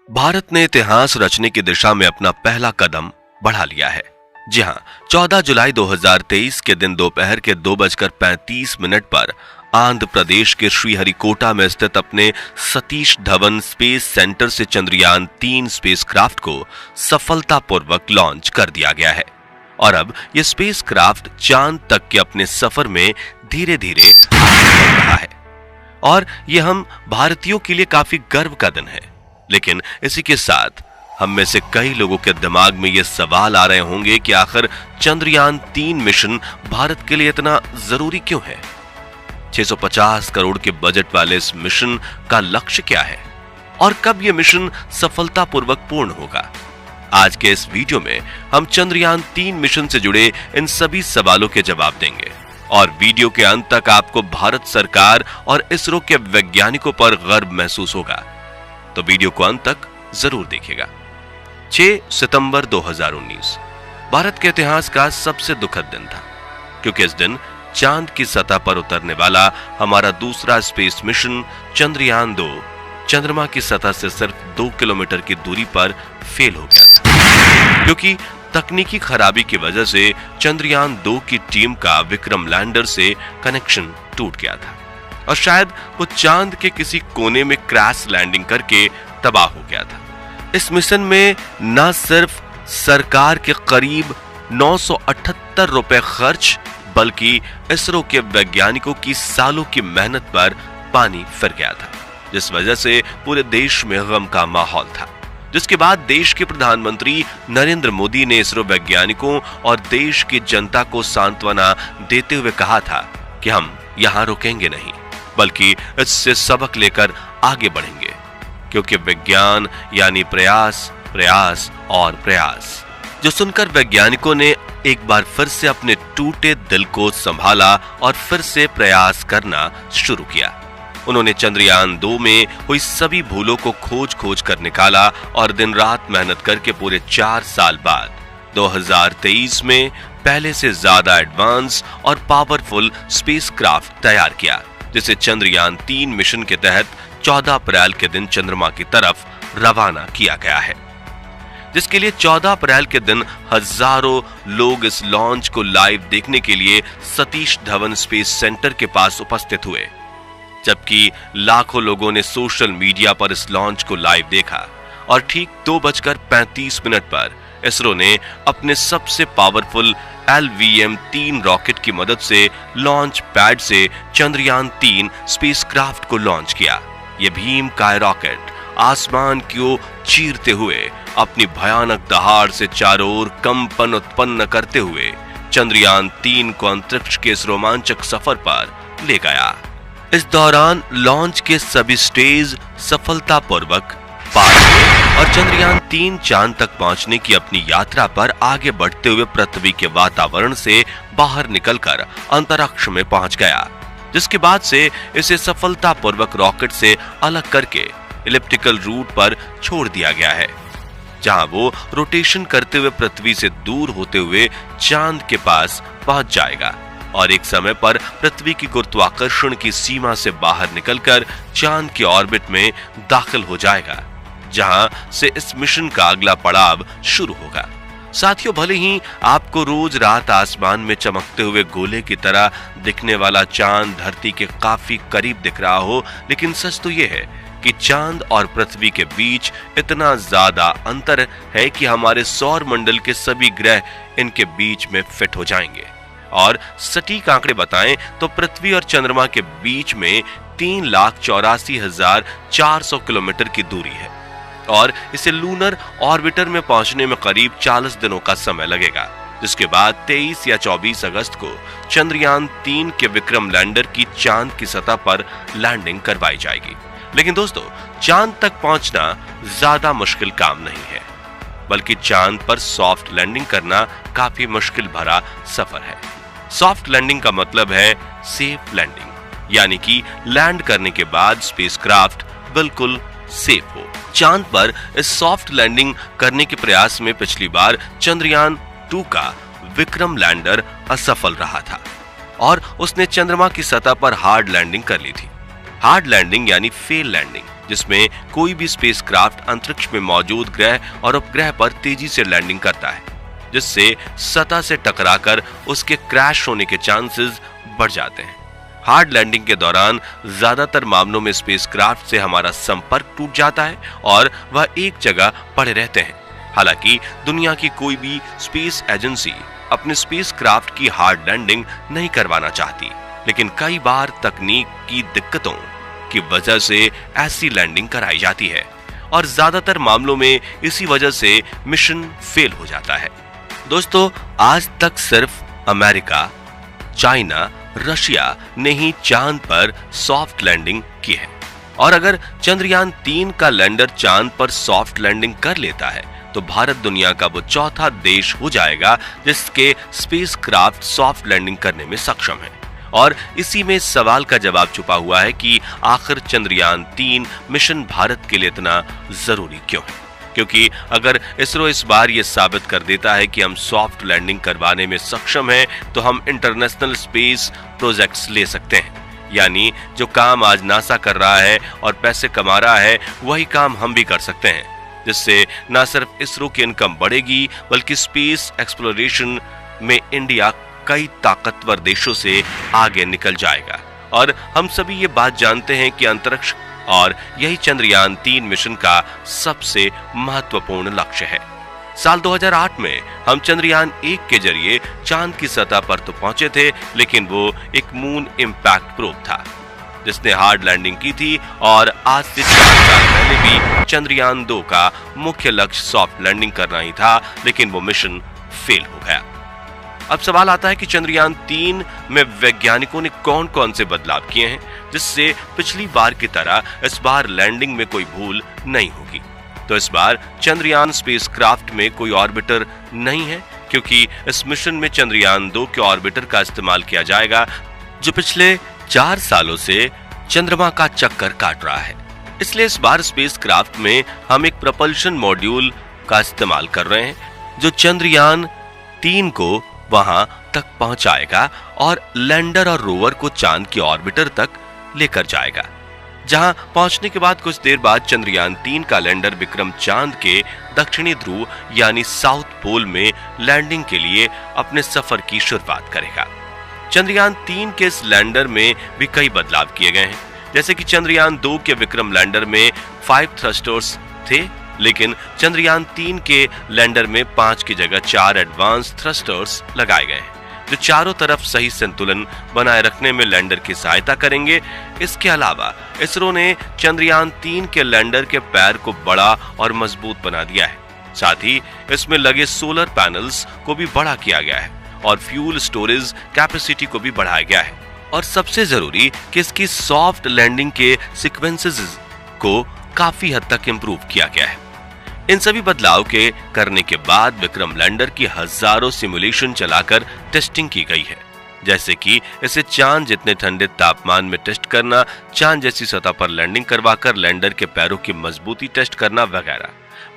भारत ने इतिहास रचने की दिशा में अपना पहला कदम बढ़ा लिया है। जी हां, 14 जुलाई 2023 के दिन दोपहर के 2:35 पर आंध्र प्रदेश के श्रीहरिकोटा में स्थित अपने सतीश धवन स्पेस सेंटर से चंद्रयान-3 स्पेसक्राफ्ट को सफलतापूर्वक लॉन्च कर दिया गया है और अब यह स्पेसक्राफ्ट चांद तक के अपने सफर में धीरे धीरे आगे बढ़ रहा है और यह हम भारतीयों के लिए काफी गर्व का दिन है। लेकिन इसी के साथ हम में से कई लोगों के दिमाग में यह सवाल आ रहे होंगे कि आखिर चंद्रयान-3 मिशन भारत के लिए इतना जरूरी क्यों है? 650 करोड़ के बजट वाले इस मिशन का लक्ष्य क्या है और कब यह मिशन सफलतापूर्वक पूर्ण होगा? आज के इस वीडियो में हम चंद्रयान-3 मिशन से जुड़े इन सभी सवालों के जवाब देंगे और वीडियो के अंत तक आपको भारत सरकार और इसरो के वैज्ञानिकों पर गर्व महसूस होगा, तो वीडियो को अंत तक जरूर देखिएगा। 6 सितंबर 2019 भारत के इतिहास का सबसे दुखद दिन था, क्योंकि इस दिन चांद की सतह पर उतरने वाला हमारा दूसरा स्पेस मिशन चंद्रयान-2 चंद्रमा की सतह से सिर्फ 2 किलोमीटर की दूरी पर फेल हो गया था, क्योंकि तकनीकी खराबी की वजह से चंद्रयान-2 की टीम का विक्रम लैंडर से कनेक्शन टूट गया था और शायद वो चांद के किसी कोने में क्रैश लैंडिंग करके तबाह हो गया था। इस मिशन में न सिर्फ सरकार के करीब 978 रुपए खर्च, बल्कि इसरो के वैज्ञानिकों की सालों की मेहनत पर पानी फिर गया था, जिस वजह से पूरे देश में गम का माहौल था। जिसके बाद देश के प्रधानमंत्री नरेंद्र मोदी ने इसरो वैज्ञानिकों और देश की जनता को सांत्वना देते हुए कहा था कि हम यहां रुकेंगे नहीं, बल्कि इससे सबक लेकर आगे बढ़ेंगे, क्योंकि विज्ञान यानी प्रयास, प्रयास और प्रयास। जो सुनकर वैज्ञानिकों ने एक बार फिर से अपने टूटे दिल को संभाला और फिर से प्रयास करना शुरू किया। उन्होंने चंद्रयान-2 में हुई सभी भूलों को खोज खोज कर निकाला और दिन रात मेहनत करके पूरे 4 साल बाद 2023 में पहले से ज्यादा एडवांस और पावरफुल स्पेसक्राफ्ट तैयार किया, जिसे चंद्रयान-3 मिशन के तहत 14 अप्रैल के दिन चंद्रमा की तरफ रवाना किया गया है, जिसके लिए 14 अप्रैल के दिन हजारों लोग इस लॉन्च को लाइव देखने के लिए सतीश धवन स्पेस सेंटर के पास उपस्थित हुए, जबकि लाखों लोगों ने सोशल मीडिया पर इस लॉन्च को लाइव देखा और ठीक 2:35 पर इसरो ने अपने सबसे पावरफुल LVM-3 रॉकेट की मदद से लॉन्च पैड से चंद्रयान-3 स्पेसक्राफ्ट को लॉन्च किया। यह भीमकाय रॉकेट आसमान को चीरते हुए अपनी भयानक दहाड़ से चारों ओर कंपन उत्पन्न करते हुए चंद्रयान-3 को अंतरिक्ष के इस रोमांचक सफर पर ले गया। इस दौरान लॉन्च के सभी स्टेज सफलतापूर्वक पार हुए और चंद्रयान-3 चांद तक पहुंचने की अपनी यात्रा पर आगे बढ़ते हुए पृथ्वी के वातावरण से बाहर निकलकर अंतरिक्ष में पहुंच गया, जिसके बाद से इसे सफलतापूर्वक रॉकेट से अलग करके इलिप्टिकल रूट पर छोड़ दिया गया है, जहां वो रोटेशन करते हुए पृथ्वी से दूर होते हुए चांद के पास पहुंच जाएगा और एक समय पर पृथ्वी की गुरुत्वाकर्षण की सीमा से बाहर निकलकर चांद के ऑर्बिट में दाखिल हो जाएगा, जहां से इस मिशन का अगला पड़ाव शुरू होगा। साथियों, भले ही आपको रोज रात आसमान में चमकते हुए गोले की तरह दिखने वाला चांद धरती के काफी करीब दिख रहा हो, लेकिन सच तो यह है कि चांद और पृथ्वी के बीच इतना ज्यादा अंतर है कि हमारे सौर मंडल के सभी ग्रह इनके बीच में फिट हो जाएंगे। और सटीक आंकड़े बताएं तो पृथ्वी और चंद्रमा के बीच में 3,84,400 किलोमीटर की दूरी है और इसे लूनर ऑर्बिटर में पहुंचने में करीब 40 दिनों का समय लगेगा, जिसके बाद 23 या 24 अगस्त को चंद्रयान-3 के विक्रम लैंडर की चांद की सतह पर लैंडिंग करवाई जाएगी। लेकिन दोस्तों, चांद तक पहुंचना ज्यादा मुश्किल काम नहीं है, बल्कि चांद पर सॉफ्ट लैंडिंग करना काफी मुश्किल भरा सफर है। सॉफ्ट लैंडिंग का मतलब है सेफ लैंडिंग, यानी कि लैंड करने के बाद स्पेसक्राफ्ट बिल्कुल सेफ हो। चांद पर इस सॉफ्ट लैंडिंग करने के प्रयास में पिछली बार चंद्रयान-2 का विक्रम लैंडर असफल रहा था और उसने चंद्रमा की सतह पर हार्ड लैंडिंग कर ली थी। हार्ड लैंडिंग यानी फेल लैंडिंग जिसमें कोई भी स्पेसक्राफ्ट अंतरिक्ष में मौजूद ग्रह और उपग्रह पर तेजी से लैंडिंग करता है, जिससे सतह से टकराकर उसके क्रैश होने के चांसेस बढ़ जाते हैं। हार्ड लैंडिंग के दौरान ज्यादातर मामलों में स्पेसक्राफ्ट से हमारा संपर्क टूट जाता है और वह एक जगह पड़े रहते हैं। हालांकि दुनिया की कोई भी स्पेस एजेंसी अपने स्पेसक्राफ्ट की हार्ड लैंडिंग नहीं करवाना चाहती, लेकिन कई बार तकनीक की दिक्कतों की वजह से ऐसी लैंडिंग कराई जाती है और ज्यादातर मामलों में इसी वजह से मिशन फेल हो जाता है। दोस्तों, आज तक सिर्फ अमेरिका, चाइना, रशिया ने ही चांद पर सॉफ्ट लैंडिंग की है और अगर चंद्रयान 3 का लैंडर चांद पर सॉफ्ट लैंडिंग कर लेता है तो भारत दुनिया का वो चौथा देश हो जाएगा जिसके स्पेसक्राफ्ट सॉफ्ट लैंडिंग करने में सक्षम है। और इसी में सवाल का जवाब छुपा हुआ है कि आखिर चंद्रयान 3 मिशन भारत के लिए इतना जरूरी क्यों है? क्योंकि अगर इसरो इस बार ये साबित कर देता है कि हम सॉफ्ट लैंडिंग करवाने में सक्षम हैं, तो हम इंटरनेशनल स्पेस प्रोजेक्ट्स ले सकते हैं। यानी जो काम आज नासा कर रहा है और पैसे कमा रहा है, वही काम हम भी कर सकते हैं, जिससे न सिर्फ इसरो की इनकम बढ़ेगी बल्कि स्पेस एक्सप्लोरेशन में इंडिया कई ताकतवर देशों से आगे निकल जाएगा। और हम सभी ये बात जानते हैं कि अंतरिक्ष और यही चंद्रयान 3 मिशन का सबसे महत्वपूर्ण लक्ष्य है। साल 2008 में हम चंद्रयान 1 के जरिए चांद की सतह पर तो पहुंचे थे, लेकिन वो एक मून इंपैक्ट प्रोब था जिसने हार्ड लैंडिंग की थी और आज से 4 साल पहले भी चंद्रयान 2 का मुख्य लक्ष्य सॉफ्ट लैंडिंग करना ही था, लेकिन वो मिशन फेल हो गया। अब सवाल आता है कि चंद्रयान 3 में वैज्ञानिकों ने कौन कौन से बदलाव किए हैं जिससे पिछली बार की तरह इस बार लैंडिंग में कोई भूल नहीं होगी। तो इस बार चंद्रयान स्पेसक्राफ्ट में कोई ऑर्बिटर नहीं है, क्योंकि इस मिशन में चंद्रयान 2 के ऑर्बिटर का इस्तेमाल किया जाएगा जो पिछले 4 सालों से चंद्रमा का चक्कर काट रहा है। इसलिए इस बार स्पेसक्राफ्ट में हम एक प्रपल्शन मॉड्यूल का इस्तेमाल कर रहे हैं जो चंद्रयान 3 को वहां तक पहुंचाएगा और लैंडर और रोवर को चांद की ऑर्बिटर तक लेकर जाएगा, जहां पहुंचने के बाद कुछ देर बाद चंद्रयान 3 का लैंडर विक्रम चांद के दक्षिणी ध्रुव यानी साउथ पोल में लैंडिंग के लिए अपने सफर की शुरुआत करेगा। चंद्रयान 3 के इस लैंडर में भी कई बदलाव किए गए हैं, जैसे कि चंद्रयान 2 के विक्रम लैंडर में 5 थ्रस्टर्स थे, लेकिन चंद्रयान 3 के लैंडर में 5 की जगह 4 एडवांस थ्रस्टर्स लगाए गए हैं जो चारों तरफ सही संतुलन बनाए रखने में लैंडर की सहायता करेंगे। इसके अलावा इसरो ने चंद्रयान 3 के लैंडर के पैर को बड़ा और मजबूत बना दिया है। साथ ही इसमें लगे सोलर पैनल्स को भी बड़ा किया गया है और फ्यूल स्टोरेज कैपेसिटी को भी बढ़ाया गया है। और सबसे जरूरी कि इसकी सॉफ्ट लैंडिंग के सीक्वेंसेस को काफी हद तक इंप्रूव किया गया है। इन सभी बदलाव के करने के बाद विक्रम लैंडर की हजारों सिमुलेशन चलाकर टेस्टिंग की गई है, जैसे कि इसे चांद जितने ठंडे तापमान में टेस्ट करना, चांद जैसी सतह पर लैंडिंग करवाकर लैंडर के पैरों की मजबूती टेस्ट करना वगैरह।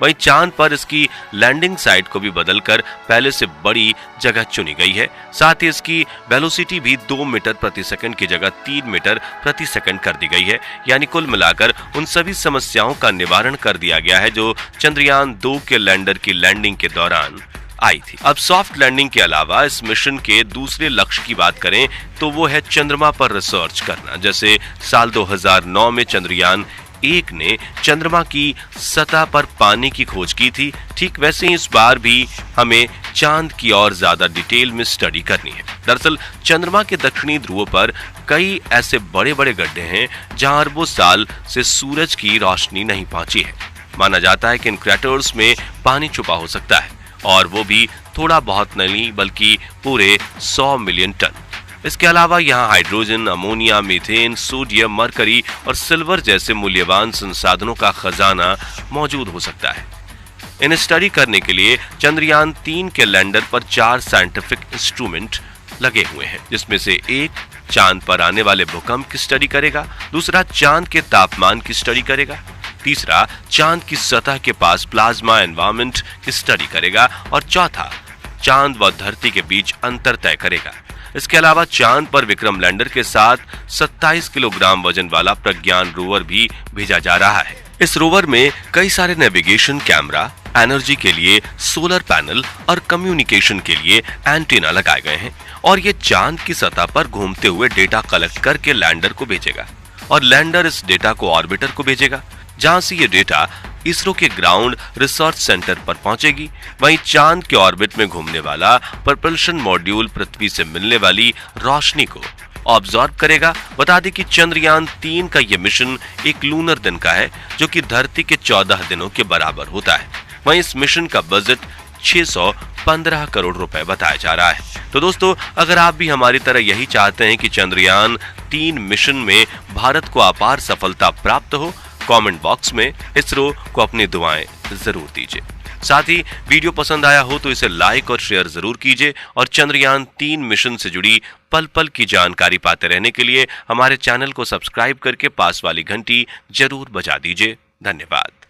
वहीं चांद पर इसकी लैंडिंग साइट को भी बदलकर पहले से बड़ी जगह चुनी गई है। साथ ही इसकी वेलोसिटी भी 2 मीटर प्रति सेकंड की जगह 3 मीटर प्रति सेकंड कर दी गई है। यानी कुल मिलाकर उन सभी समस्याओं का निवारण कर दिया गया है जो चंद्रयान 2 के लैंडर की लैंडिंग के दौरान आई थी। अब सॉफ्ट लैंडिंग के अलावा इस मिशन के दूसरे लक्ष्य की बात करें तो वो है चंद्रमा पर रिसर्च करना। जैसे साल 2009 में चंद्रयान 1 ने चंद्रमा की सतह पर पानी की खोज की थी, ठीक वैसे ही इस बार भी हमें चांद की और ज्यादा डिटेल में स्टडी करनी है। दरअसल चंद्रमा के दक्षिणी ध्रुव पर कई ऐसे बड़े बड़े गड्ढे हैं जहां अरबों साल से सूरज की रोशनी नहीं पहुंची है। माना जाता है कि इन क्रैटर्स में पानी छुपा हो सकता है, और वो भी थोड़ा बहुत नहीं बल्कि पूरे 100 मिलियन टन। इसके अलावा यहाँ hydrogen, ammonia, methane, sodium, mercury और सिल्वर जैसे मूल्यवान संसाधनों का खजाना मौजूद हो सकता है। इन्हें स्टडी करने के लिए चंद्रयान 3 के लैंडर पर 4 साइंटिफिक इंस्ट्रूमेंट लगे हुए हैं, जिसमें से एक चांद पर आने वाले भूकंप की स्टडी करेगा, दूसरा चांद के तापमान की स्टडी करेगा, तीसरा चांद की सतह के पास प्लाज्मा एनवायरनमेंट की स्टडी करेगा और चौथा चांद व धरती के बीच अंतर तय करेगा। इसके अलावा चांद पर विक्रम लैंडर के साथ 27 किलोग्राम वजन वाला प्रज्ञान रोवर भी भेजा जा रहा है। इस रोवर में कई सारे नेविगेशन कैमरा, एनर्जी के लिए सोलर पैनल और कम्युनिकेशन के लिए एंटीना लगाए गए हैं और ये चांद की सतह पर घूमते हुए डेटा कलेक्ट करके लैंडर को भेजेगा और लैंडर इस डेटा को ऑर्बिटर को भेजेगा, जहां से ये डेटा इसरो के ग्राउंड रिसर्च सेंटर पर पहुंचेगी। वहीं चांद के ऑर्बिट में घूमने वाला प्रपल्शन मॉड्यूल पृथ्वी से मिलने वाली रोशनी को ऑब्जॉर्व करेगा। बता दें कि चंद्रयान 3 का यह मिशन एक लूनर दिन का है, जो कि धरती के 14 दिनों के बराबर होता है। वहीं इस मिशन का बजट 615 करोड़ रुपए बताया जा रहा है। तो दोस्तों, अगर आप भी हमारी तरह यही चाहते हैं कि चंद्रयान 3 मिशन में भारत को अपार सफलता प्राप्त हो, कमेंट बॉक्स में इसरो को अपनी दुआएं जरूर दीजिए। साथ ही वीडियो पसंद आया हो तो इसे लाइक और शेयर जरूर कीजिए और चंद्रयान 3 मिशन से जुड़ी पल पल की जानकारी पाते रहने के लिए हमारे चैनल को सब्सक्राइब करके पास वाली घंटी जरूर बजा दीजिए। धन्यवाद।